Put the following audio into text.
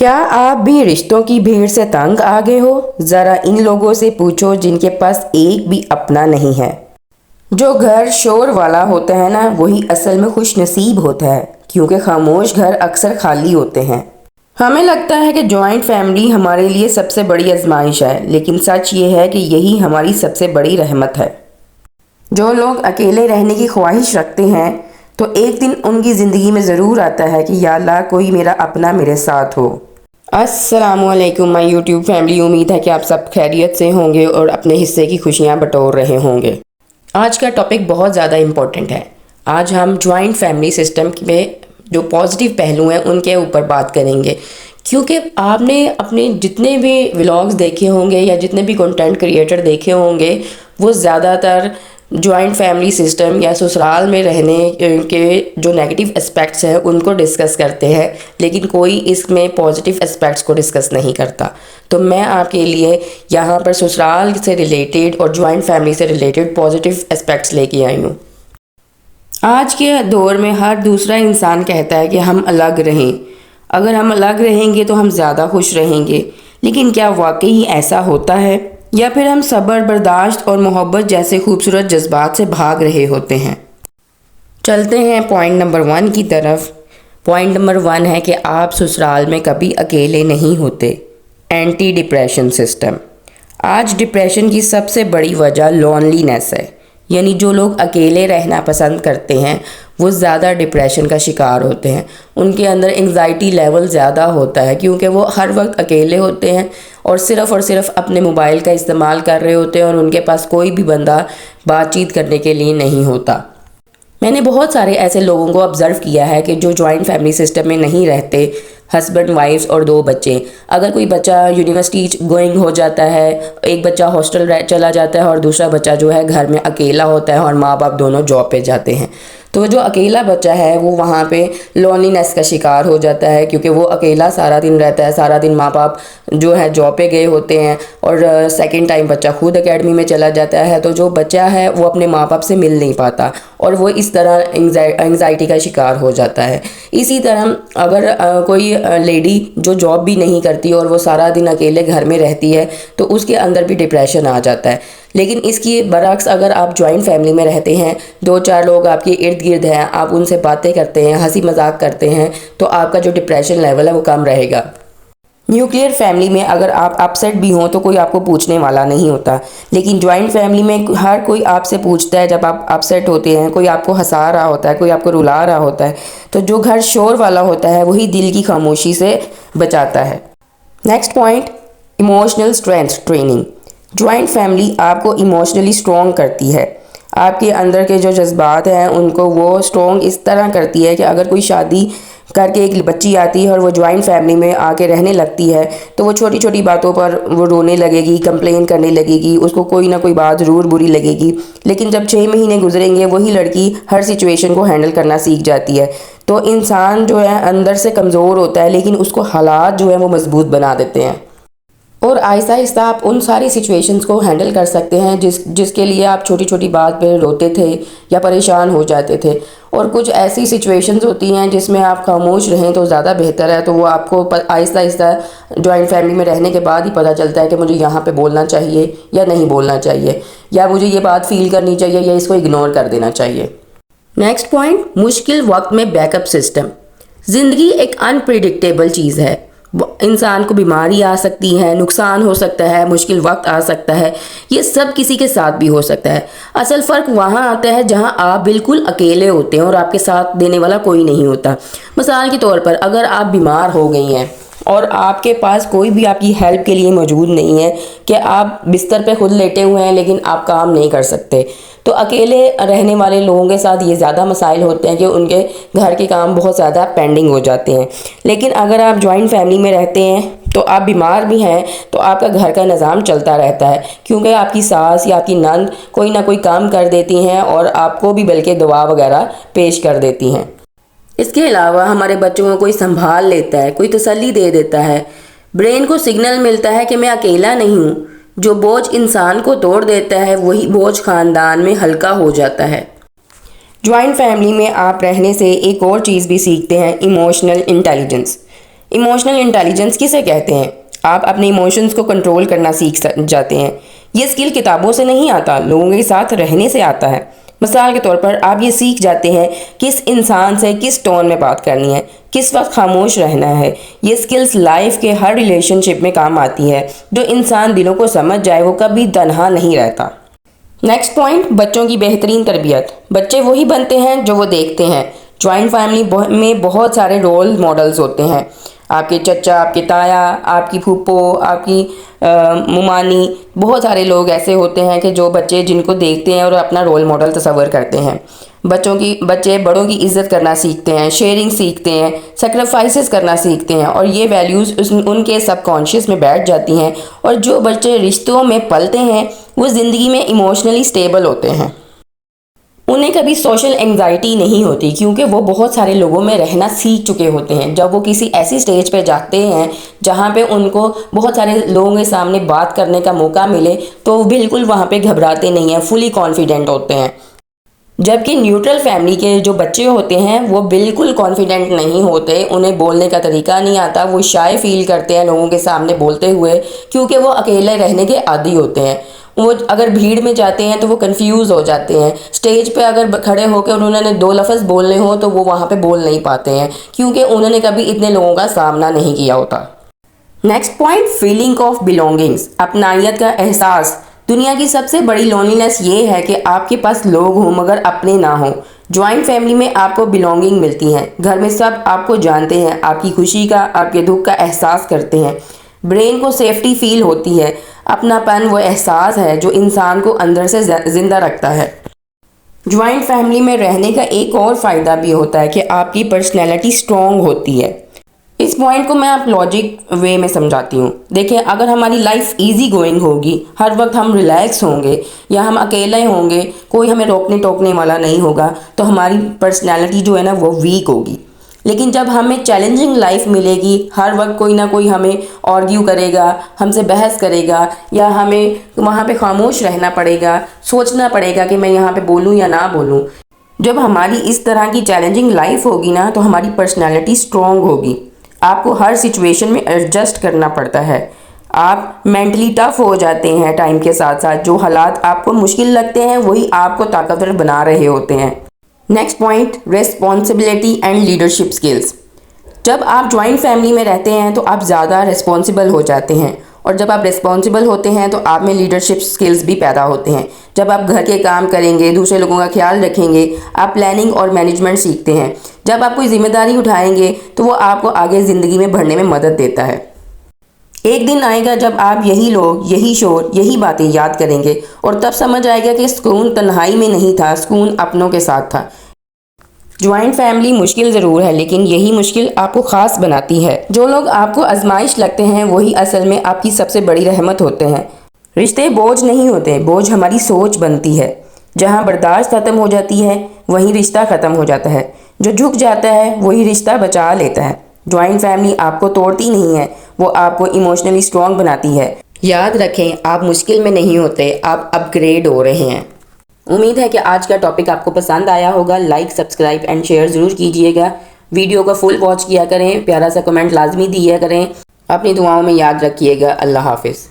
क्या आप भी रिश्तों की भीड़ से तंग आ गए हो? ज़रा इन लोगों से पूछो जिनके पास एक भी अपना नहीं है। जो घर शोर वाला होता है ना, वही असल में खुश नसीब होता है, क्योंकि खामोश घर अक्सर खाली होते हैं। हमें लगता है कि जॉइंट फैमिली हमारे लिए सबसे बड़ी आजमाइश है, लेकिन सच ये है कि यही हमारी सबसे बड़ी रहमत है। जो लोग अकेले रहने की ख्वाहिश रखते हैं, तो एक दिन उनकी ज़िंदगी में ज़रूर आता है कि या अल्लाह कोई मेरा अपना मेरे साथ हो। अस्सलामुअलैकुम माय यूट्यूब फैमिली, उम्मीद है कि आप सब खैरियत से होंगे और अपने हिस्से की खुशियां बटोर रहे होंगे। आज का टॉपिक बहुत ज़्यादा इम्पोर्टेंट है। आज हम जॉइंट फैमिली सिस्टम में जो पॉजिटिव पहलू हैं उनके ऊपर बात करेंगे, क्योंकि आपने अपने जितने भी व्लॉग्स देखे होंगे या जितने भी कंटेंट क्रिएटर देखे होंगे, वो ज़्यादातर जॉइंट फैमिली सिस्टम या ससुराल में रहने के जो नेगेटिव एस्पेक्ट्स हैं उनको डिस्कस करते हैं, लेकिन कोई इसमें पॉजिटिव एस्पेक्ट्स को डिस्कस नहीं करता। तो मैं आपके लिए यहाँ पर ससुराल से रिलेटेड और जॉइंट फैमिली से रिलेटेड पॉजिटिव एस्पेक्ट्स लेके आई हूँ। आज के दौर में हर दूसरा इंसान कहता है कि हम अलग रहें। अगर हम अलग रहेंगे तो हम ज़्यादा खुश रहेंगे, लेकिन क्या वाकई ऐसा होता है, या फिर हम सब्र, बर्दाश्त और मोहब्बत जैसे खूबसूरत जज्बात से भाग रहे होते हैं? चलते हैं पॉइंट नंबर 1 की तरफ। पॉइंट नंबर 1 है कि आप ससुराल में कभी अकेले नहीं होते। Anti depression system. आज डिप्रेशन की सबसे बड़ी वजह लोनलीनेस है, यानी जो लोग अकेले रहना पसंद करते हैं वो ज़्यादा डिप्रेशन का शिकार होते हैं। उनके अंदर एंग्जाइटी लेवल ज़्यादा होता है, क्योंकि वो हर वक्त अकेले होते हैं और सिर्फ़ अपने मोबाइल का इस्तेमाल कर रहे होते हैं और उनके पास कोई भी बंदा बातचीत करने के लिए नहीं होता। मैंने बहुत सारे ऐसे लोगों को ऑब्ज़र्व किया है कि जो जॉइंट फैमिली सिस्टम में नहीं रहते, हस्बैंड वाइफ्स और 2 बच्चे। अगर कोई बच्चा यूनिवर्सिटी गोइंग हो जाता है, एक बच्चा हॉस्टल चला जाता है और दूसरा बच्चा जो है घर में अकेला होता है और माँ बाप दोनों जॉब पे जाते हैं, तो जो अकेला बच्चा है वो वहाँ पे लोनलीनेस का शिकार हो जाता है, क्योंकि वो अकेला सारा दिन रहता है। सारा दिन माँ बाप जो है जॉब पे गए होते हैं और सेकंड टाइम बच्चा खुद एकेडमी में चला जाता है, तो जो बच्चा है वो अपने माँ बाप से मिल नहीं पाता और वो इस तरह एंग्जाइटी का शिकार हो जाता है। इसी तरह अगर कोई लेडी जो जॉब भी नहीं करती और वो सारा दिन अकेले घर में रहती है, तो उसके अंदर भी डिप्रेशन आ जाता है। लेकिन इसकी बरअक्स अगर आप जॉइंट फैमिली में रहते हैं, 2-4 लोग आपके इर्द गिर्द हैं, आप उनसे बातें करते हैं, हंसी मजाक करते हैं, तो आपका जो डिप्रेशन लेवल है वो कम रहेगा। न्यूक्लियर फैमिली में अगर आप अपसेट भी हों तो कोई आपको पूछने वाला नहीं होता, लेकिन जॉइंट फैमिली में हर कोई आपसे पूछता है। जब आप अपसेट होते हैं, कोई आपको हंसा रहा होता है, कोई आपको रुला रहा होता है, तो जो घर शोर वाला होता है वही दिल की खामोशी से बचाता है। Next point, emotional strength training. Joint family आपको इमोशनली स्ट्रॉन्ग करती है। आपके अंदर के जो जज्बात हैं उनको वो स्ट्रॉन्ग इस तरह करती है कि अगर कोई शादी करके एक बच्ची आती है और वो जॉइंट फैमिली में आके रहने लगती है, तो वो छोटी छोटी बातों पर वो रोने लगेगी, कंप्लेन करने लगेगी, उसको कोई ना कोई बात ज़रूर बुरी लगेगी। लेकिन जब 6 महीने गुजरेंगे, वही लड़की हर सिचुएशन को हैंडल करना सीख जाती है। तो इंसान जो है अंदर से कमज़ोर होता है, लेकिन उसको हालात जो है वो मजबूत बना देते हैं और आहिस्ता आहिस्ता आप उन सारी सिचुएशंस को हैंडल कर सकते हैं जिसके लिए आप छोटी छोटी बात पे रोते थे या परेशान हो जाते थे। और कुछ ऐसी सिचुएशंस होती हैं जिसमें आप खामोश रहें तो ज़्यादा बेहतर है। तो वो आपको आहिस्ता आहिस्ता जॉइंट फैमिली में रहने के बाद ही पता चलता है कि मुझे यहाँ पे बोलना चाहिए या नहीं बोलना चाहिए, या मुझे ये बात फील करनी चाहिए या इसको इग्नोर कर देना चाहिए। नेक्स्ट पॉइंट, मुश्किल वक्त में बैकअप सिस्टम। ज़िंदगी एक अनप्रिडिक्टेबल चीज़ है। इंसान को बीमारी आ सकती है, नुकसान हो सकता है, मुश्किल वक्त आ सकता है, ये सब किसी के साथ भी हो सकता है। असल फ़र्क वहाँ आता है जहाँ आप बिल्कुल अकेले होते हैं और आपके साथ देने वाला कोई नहीं होता। मिसाल के तौर पर अगर आप बीमार हो गई हैं और आपके पास कोई भी आपकी हेल्प के लिए मौजूद नहीं है, कि आप बिस्तर पे खुद लेटे हुए हैं लेकिन आप काम नहीं कर सकते, तो अकेले रहने वाले लोगों के साथ ये ज़्यादा मसाइल होते हैं कि उनके घर के काम बहुत ज़्यादा पेंडिंग हो जाते हैं। लेकिन अगर आप जॉइंट फैमिली में रहते हैं तो आप बीमार भी हैं तो आपका घर का निज़ाम चलता रहता है, क्योंकि आपकी सास या आपकी नंद कोई ना कोई काम कर देती हैं और आपको भी बल्कि दुआ वगैरह पेश कर देती हैं। इसके अलावा हमारे बच्चों को कोई संभाल लेता है, कोई तसल्ली दे देता है, ब्रेन को सिग्नल मिलता है कि मैं अकेला नहीं हूँ। जो बोझ इंसान को तोड़ देता है वही बोझ खानदान में हल्का हो जाता है। जॉइंट फैमिली में आप रहने से एक और चीज़ भी सीखते हैं, इमोशनल इंटेलिजेंस। इमोशनल इंटेलिजेंस किसे कहते हैं? आप अपने इमोशंस को कंट्रोल करना सीख जाते हैं। ये स्किल किताबों से नहीं आता, लोगों के साथ रहने से आता है। मिसाल के तौर पर आप ये सीख जाते हैं किस इंसान से किस टोन में बात करनी है, किस वक्त खामोश रहना है। ये स्किल्स लाइफ के हर रिलेशनशिप में काम आती है। जो इंसान दिलों को समझ जाए वो कभी तन्हा नहीं रहता। नेक्स्ट पॉइंट, बच्चों की बेहतरीन तरबियत। बच्चे वही बनते हैं जो वो देखते हैं। जॉइंट फैमिली में बहुत सारे रोल मॉडल्स होते हैं। आपके चचा, आपके ताया, आपकी फूफो, आपकी मुमानी, बहुत सारे लोग ऐसे होते हैं कि जो बच्चे जिनको देखते हैं और अपना रोल मॉडल तस्वर करते हैं। बच्चे बड़ों की इज़्ज़त करना सीखते हैं, शेयरिंग सीखते हैं, सेक्रीफाइसेस करना सीखते हैं और ये वैल्यूज़ उनके सबकॉन्शियस में बैठ जाती हैं। और जो बच्चे रिश्तों में पलते हैं वो ज़िंदगी में इमोशनली स्टेबल होते हैं। उन्हें कभी सोशल एंजाइटी नहीं होती क्योंकि वो बहुत सारे लोगों में रहना सीख चुके होते हैं। जब वो किसी ऐसी स्टेज पे जाते हैं जहाँ पे उनको बहुत सारे लोगों के सामने बात करने का मौका मिले तो वो बिल्कुल वहाँ पे घबराते नहीं हैं, फुली कॉन्फिडेंट होते हैं। जबकि न्यूट्रल फैमिली के जो बच्चे होते हैं वो बिल्कुल कॉन्फिडेंट नहीं होते, उन्हें बोलने का तरीका नहीं आता, वो शाय फील करते हैं लोगों के सामने बोलते हुए क्योंकि वो अकेले रहने के आदी होते हैं। वो अगर भीड़ में जाते हैं तो वो कंफ्यूज हो जाते हैं। स्टेज पे अगर खड़े होकर उन्होंने 2 लफ्ज़ बोलने हो तो वो वहाँ पे बोल नहीं पाते हैं क्योंकि उन्होंने कभी इतने लोगों का सामना नहीं किया होता। Next point, feeling of belongings, अपनायत का एहसास। दुनिया की सबसे बड़ी लोनलीनेस ये है कि आपके पास लोग हों मगर अपने ना हों। जॉइंट फैमिली में आपको बिलोंगिंग मिलती है। घर में सब आपको जानते हैं, आपकी खुशी का, आपके दुख का एहसास करते हैं। ब्रेन को सेफ्टी फील होती है। अपनापन वो एहसास है जो इंसान को अंदर से ज़िंदा रखता है। जॉइंट फैमिली में रहने का एक और फ़ायदा भी होता है कि आपकी पर्सनैलिटी स्ट्रॉन्ग होती है। इस पॉइंट को मैं आप लॉजिक वे में समझाती हूँ। देखिए, अगर हमारी लाइफ इजी गोइंग होगी, हर वक्त हम रिलैक्स होंगे या हम अकेले होंगे, कोई हमें रोकने टोकने वाला नहीं होगा, तो हमारी पर्सनैलिटी जो है ना वो वीक होगी। लेकिन जब हमें चैलेंजिंग लाइफ मिलेगी, हर वक्त कोई ना कोई हमें आर्ग्यू करेगा, हमसे बहस करेगा या हमें वहाँ पे खामोश रहना पड़ेगा, सोचना पड़ेगा कि मैं यहाँ पे बोलूँ या ना बोलूँ। जब हमारी इस तरह की चैलेंजिंग लाइफ होगी ना तो हमारी पर्सनैलिटी स्ट्रॉन्ग होगी। आपको हर सिचुएशन में एडजस्ट करना पड़ता है। आप मेंटली टफ हो जाते हैं टाइम के साथ साथ। जो हालात आपको मुश्किल लगते हैं वही आपको ताकतवर बना रहे होते हैं। Next point, responsibility and leadership skills. जब आप जॉइंट फैमिली में रहते हैं तो आप ज़्यादा रिस्पॉन्सिबल हो जाते हैं और जब आप रिस्पॉन्सिबल होते हैं तो आप में लीडरशिप स्किल्स भी पैदा होते हैं। जब आप घर के काम करेंगे, दूसरे लोगों का ख्याल रखेंगे, आप प्लानिंग और मैनेजमेंट सीखते हैं। जब आप कोई जिम्मेदारी उठाएंगे तो वो आपको आगे ज़िंदगी में बढ़ने में मदद देता है। एक दिन आएगा जब आप यही लोग, यही शोर, यही बातें याद करेंगे और तब समझ आएगा कि सुकून तन्हाई में नहीं था, सुकून अपनों के साथ था। जॉइंट फैमिली मुश्किल ज़रूर है लेकिन यही मुश्किल आपको ख़ास बनाती है। जो लोग आपको आजमाइश लगते हैं वही असल में आपकी सबसे बड़ी रहमत होते हैं। रिश्ते बोझ नहीं होते, बोझ हमारी सोच बनती है। जहाँ बर्दाश्त ख़त्म हो जाती है वहीं रिश्ता ख़त्म हो जाता है। जो झुक जाता है वही रिश्ता बचा लेता है। जॉइंट फैमिली आपको तोड़ती नहीं है, वो आपको इमोशनली स्ट्रॉन्ग बनाती है। याद रखें, आप मुश्किल में नहीं होते, आप अपग्रेड हो रहे हैं। उम्मीद है कि आज का टॉपिक आपको पसंद आया होगा। लाइक, सब्सक्राइब एंड शेयर ज़रूर कीजिएगा। वीडियो का फुल वॉच किया करें, प्यारा सा कमेंट लाजमी दिया करें। अपनी दुआओं में याद रखिएगा। अल्लाह हाफिज़।